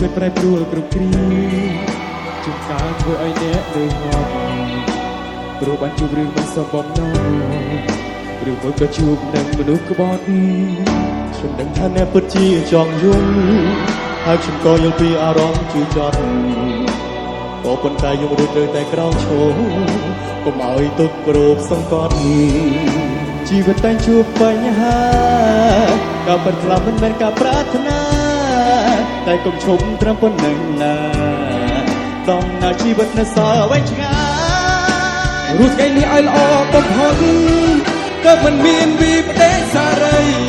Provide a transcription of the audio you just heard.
វិតប្រែប្រួលគ្រប់គ្រាជួនកាលធ្វើឲ្យអ្នកនឿយហត់ព្រោះបានជួបរឿងមិនសមបំណងឬមួយក៏ជួបនឹងមនុស្សក្បត់ខ្ញុំដឹងថាអ្នកពិតជាចង់យល់ហើយខ្ញុំក៏យល់ពីអារម្មណ៍ជឿចត់ក៏ប៉ុន្តែខ្ញុំរួចលើតែក្រោកឈរកុំឲ្យទុកប្រោបសង្កត់ជីវិតតែជួបបញ្ហាក៏ប៉ុន្តែមិនមែនការប្រាថ្នាតែកុំឈប់ត្រឹមប៉ុណ្្នឹងណាដំណើរជីវិតនៅសល់វែងឆ្ងាយរស់ថ្ងៃនេះឲ្យល្អបំផុតក៏មិនមានវិបដិសារី